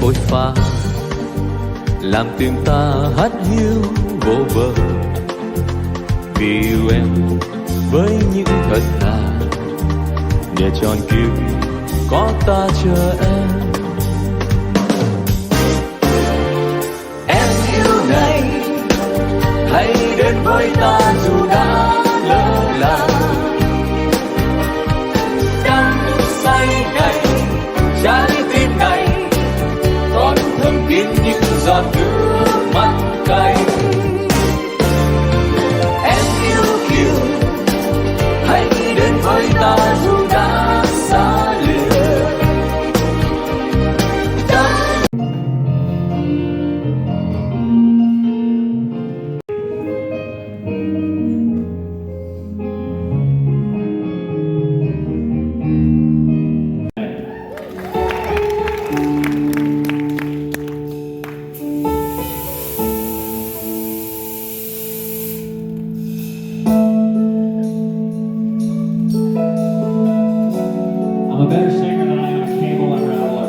thổi pha, làm tim ta hát hiu vô bờ. Vì yêu em với những thật thà, nhà tròn kia có ta chờ em. Em yêu này, hãy đến với ta dù đã lỡ làng. Đắm say này, trái tim này còn thầm kín những giọt nước mắt cay. Em yêu kiều, hãy đến với ta dù đã xa lìa. I'm a better singer than I am a cable unraveler.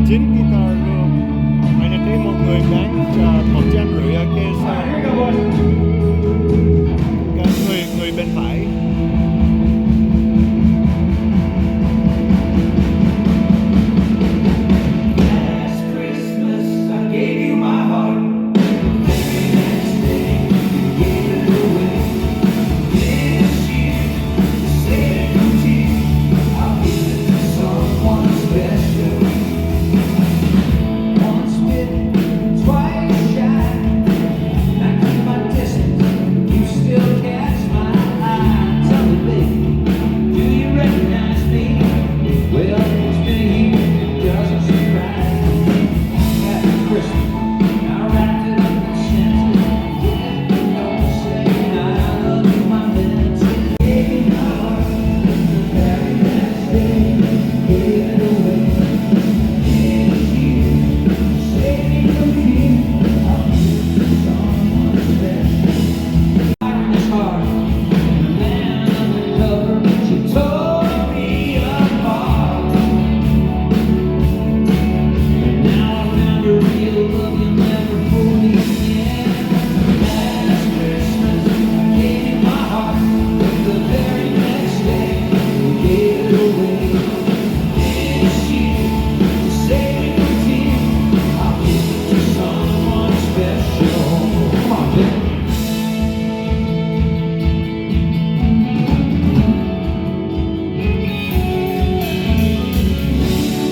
Chín guitar luôn. Anh đã thấy một người bán 150 ở kia sau. Cái người bên phải.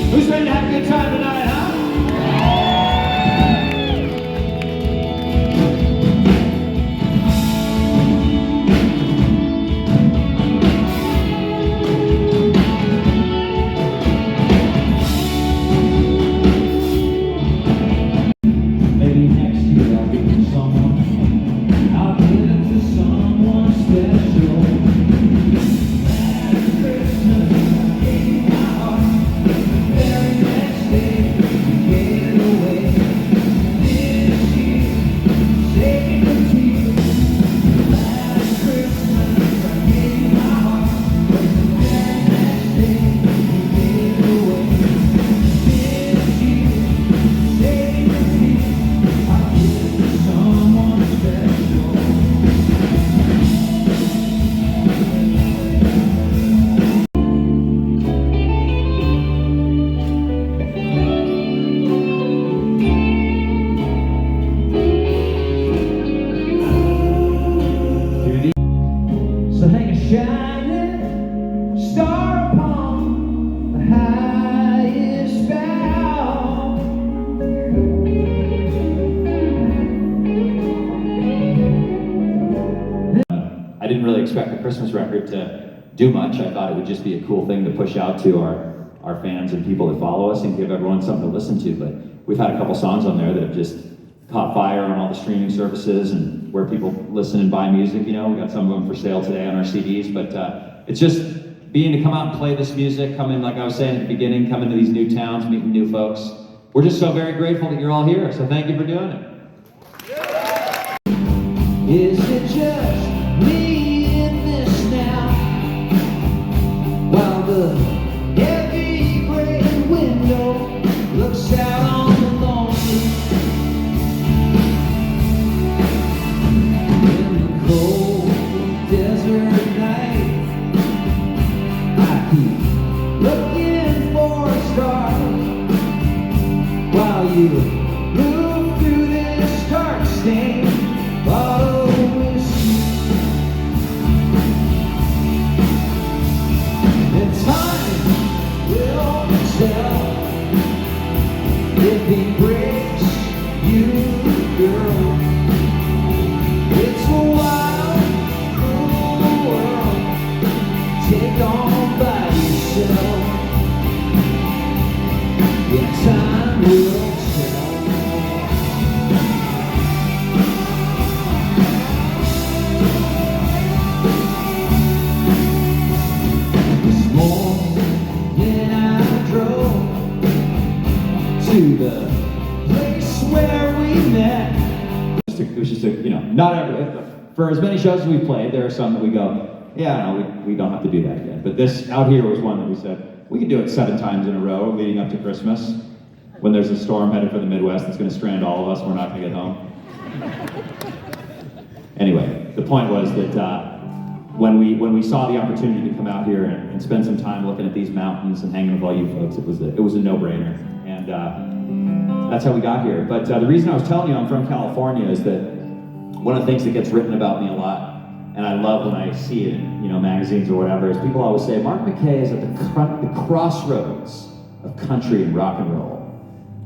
Who's ready to have a good time tonight, huh? Maybe next year I'll give it to someone. I'll give it to someone special. Last Christmas I gave you my heart. The very next day you gave it away. This year, saving the tears. Last Christmas I gave you my heart. The very next day you gave it away. This year, saving the tears. I'll give it to someone special. So hang a shining star upon the highest bough. I didn't really expect the Christmas record to do much. I thought it would just be a cool thing to push out to our fans and people that follow us and give everyone something to listen to. But we've had a couple songs on there that have just caught fire on all the streaming services and where people listen and buy music. You know, we got some of them for sale today on our CDs, but it's just being to come out and play this music, come in, like I was saying at the beginning, come into these new towns, meeting new folks. We're just so very grateful that you're all here, so thank you for doing it. Is it just me in this now? While the heavy gray window looks out on the lonely, in the cold desert night, I keep looking for stars while you move through this dark stained bottle of whiskey. And time will tell if he breaks you, girl. It's a wild, cruel world. Take on by yourself. Yeah, time will tell. This morning I drove to the place where we met. It was just a, you know, not every, for as many shows as we played, there are some that we go, yeah, no, we don't have to do that again. But this out here was one that we said, we can do it 7 times in a row leading up to Christmas. When there's a storm headed for the Midwest that's going to strand all of us, we're not going to get home. Anyway, the point was that when we saw the opportunity to come out here and spend some time looking at these mountains and hanging with all you folks, it was a no-brainer. And that's how we got here. But the reason I was telling you I'm from California is that one of the things that gets written about me a lot, and I love when I see it in, you know, magazines or whatever, is people always say, Mark McKay is at the crossroads of country and rock and roll.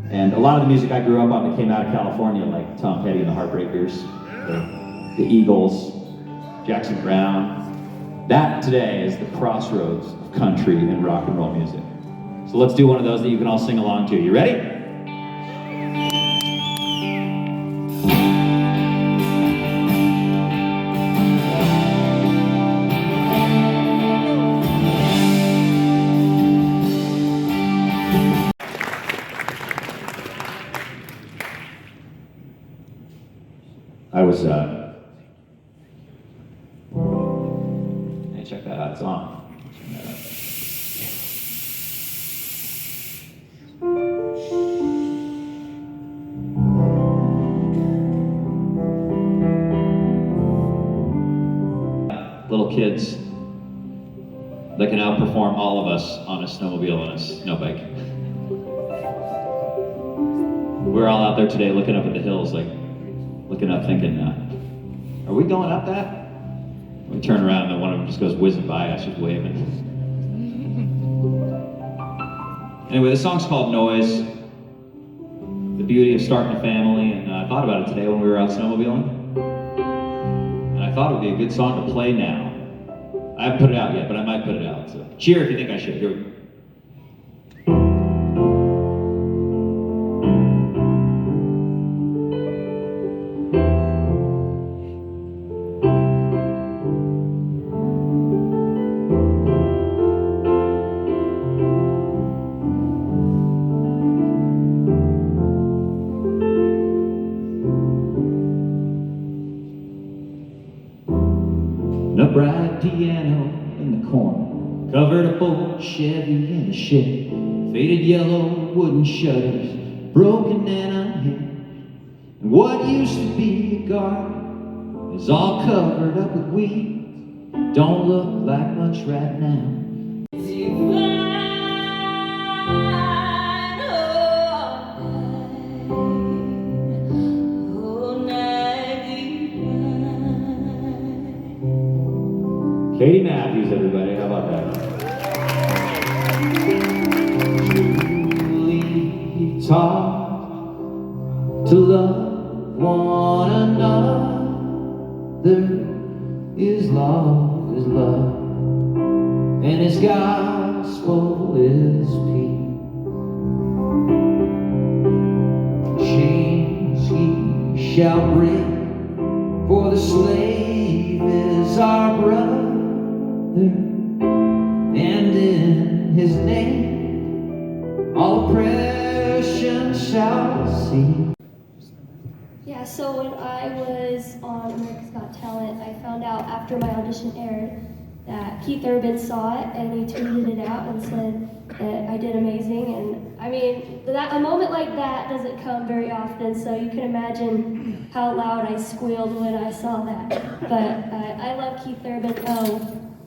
And a lot of the music I grew up on that came out of California, like Tom Petty and the Heartbreakers, the Eagles, Jackson Browne, that today is the crossroads of country and rock and roll music. So let's do one of those that you can all sing along to. You ready? I was, hey, check that out, it's on. Check that out. Little kids that can outperform all of us on a snowmobile and a snow bike. We're all out there today looking up at the hills, like looking up thinking, are we going up that? We turn around and one of them just goes whizzing by us, just waving. Anyway, this song's called Noise, the beauty of starting a family, and I thought about it today when we were out snowmobiling. And I thought it would be a good song to play now. I haven't put it out yet, but I might put it out, so cheer if you think I should. Here we go. A bright piano in the corner, covered up old Chevy in the shed, faded yellow wooden shutters, broken and unhinged. And what used to be a garden is all covered up with weeds, don't look like much right now. Katie Matthews, everybody, how about that? Truly taught to love one another is love, and His gospel is peace. Chains He shall bring, for the slave is our brother, and in his name all oppression shall cease. Yeah, so when I was on America's Got Talent, I found out after my audition aired that Keith Urban saw it and he tweeted it out and said that I did amazing. And I mean, a moment like that doesn't come very often, so you can imagine how loud I squealed when I saw that. But I love Keith Urban. Oh,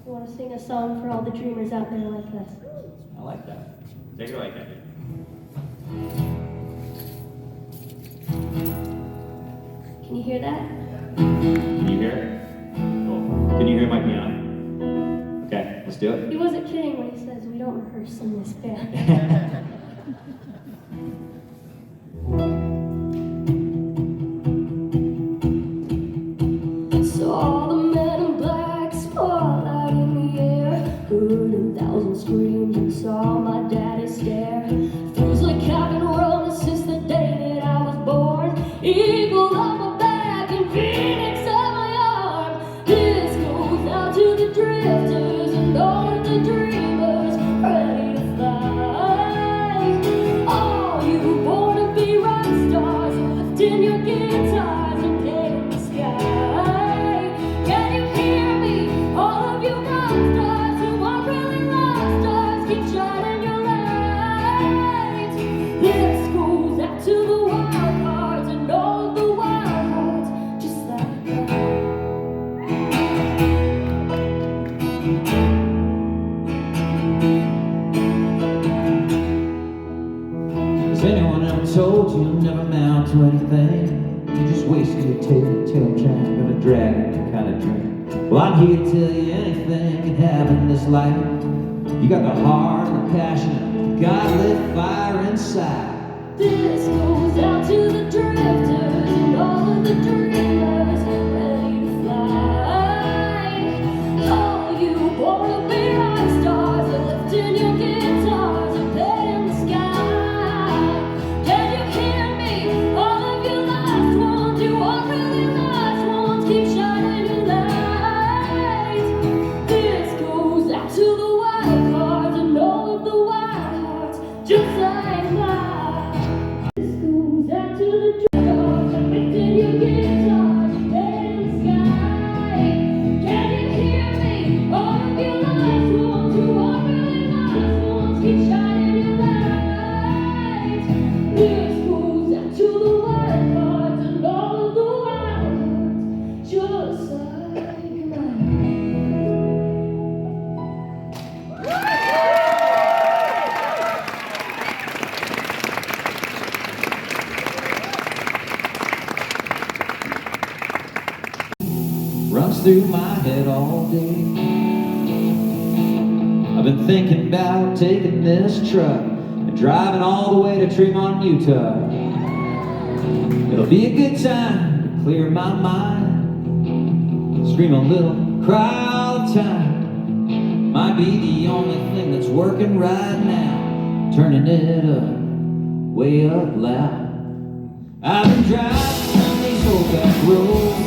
you want to sing a song for all the dreamers out there like this? I like that. Take it away, Kathy. Can you hear that? Can you hear it? Cool. Can you hear my piano? Okay, let's do it. He wasn't kidding when he says we don't rehearse in this band. So all the men in black spotlight in the air, heard 1,000 screams and saw my daddy stare. Feels like I've been running since the day that I was born. Eagle on my back and Phoenix on my arm. This goes out to the drifters and all of the dreamers ready to fly. All you born to be rock stars, lifting your guitars and painting the sky. Can you hear me? All of you rock stars who are really rock stars, keep shining your light. This goes out to the wild hearts and all of the wild hearts, just like that. Has anyone ever told you you'll never amount to anything? You just wasted your tail trying to drag it kind of drink. Well, I'm here to tell you anything can happen in this life. You got the heart and the passion, God lit fire inside. This goes out to the drifters and all of the dreamers ready to fly. All you born to be rock stars are lifting your guitars and painting the sky. Can you hear me? All of you lost ones, you are really lost ones, keep shining your light. This goes out to the wild cards and all of the wild hearts, just like mine. This goes out to the dreamers, lifting your guitars and painting the sky. Can you hear me? All of you lost ones, you are really lost ones, keep shining your light. This goes out to the wild cards and all of the wild hearts, just like mine. Runs through my head all day. I've been thinking about taking this truck and driving all the way to Tremont, Utah. It'll be a good time to clear my mind. Scream a little, cry all the time. Might be the only thing that's working right now. Turning it up, way up loud. I've been driving on these old back roads.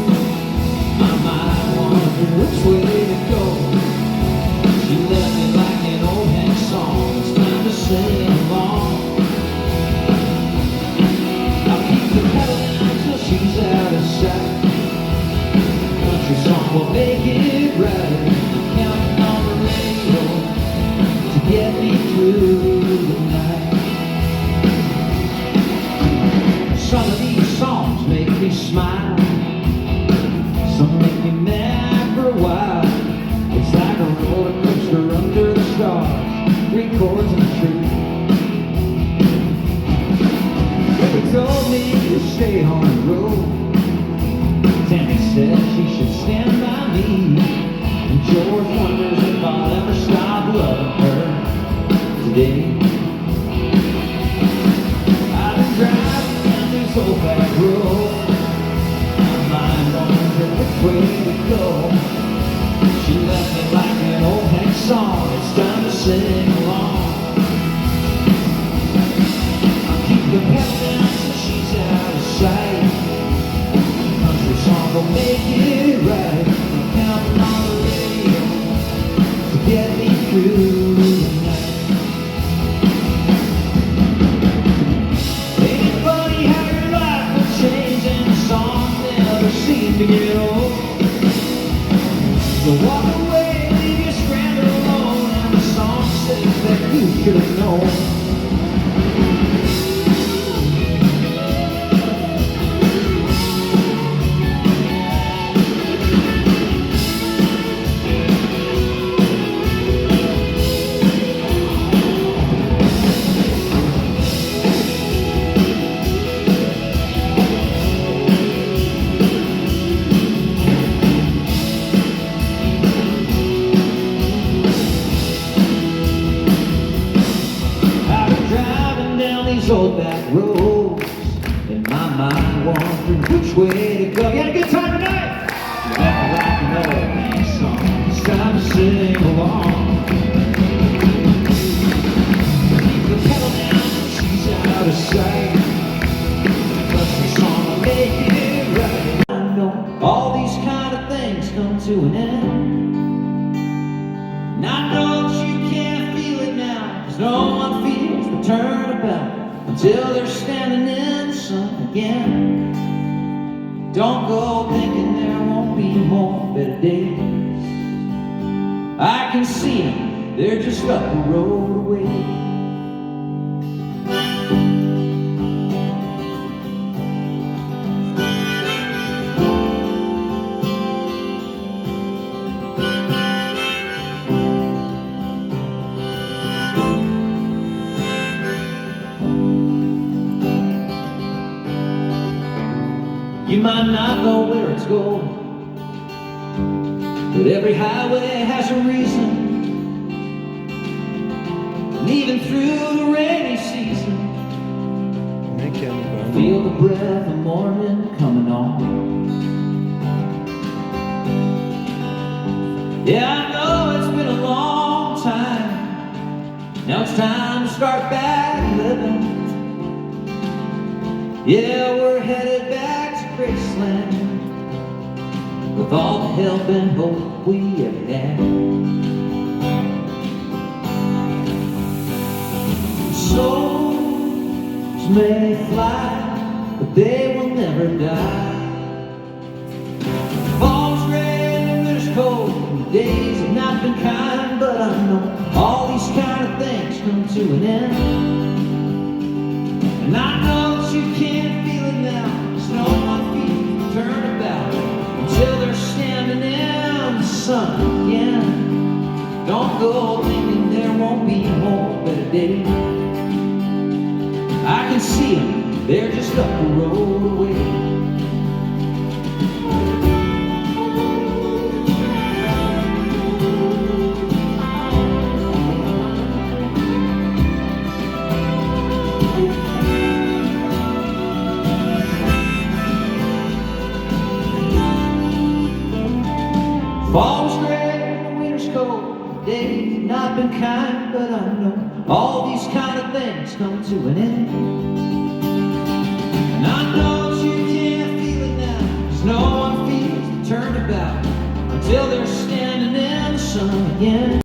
My mind wondering which way to go. She left me like an old Hank song. It's time to sing along. I'll keep the pedaling until she's out of sight. Country song will make it right. I'm counting on the radio to get me through the night. Some of these songs make me smile. Some make me mad for a while. It's like a roller coaster under the stars, 3 chords and a tree. They told me to stay on the road. Tammy said she should stand by me. And George wonders if I'll ever stop loving her today. I've been driving down this old back road. Mind wondering which way to go. She left me like an old Hank song. It's time to sing along. I'll keep the pedal down till she's out of sight. which way to go. You had a good time tonight? Like an old man song. It's time to sing along. Keep the pedal down, she's out of sight. But the song will make it right. I know all these kind of things come to an end. And I know that you can't feel it now, 'cause no one feels the turnabout until they're standing in the sun again. Don't go thinking there won't be more better days. I can see them, they're just up the road away. You might not know where it's going, but every highway has a reason. And even through the rainy season, feel the breath of morning coming on. Yeah, I know it's been a long time. Now it's time to start back living. Yeah, we're headed back to Graceland with all the help and hope we ever had. Souls may fly, but they will never die. Fall's gray and winter's cold, and the days have not been kind, but I know all these kind of things come to an end. And I know that you can't feel it now, 'cause no one feels the turnabout until they're standing in the sun again. Don't go thinking there won't be more better days. I can see them, they're just up the road away. Fall's gray, the winter's cold, the days have not been kind, but I know all these kind of things come to an end.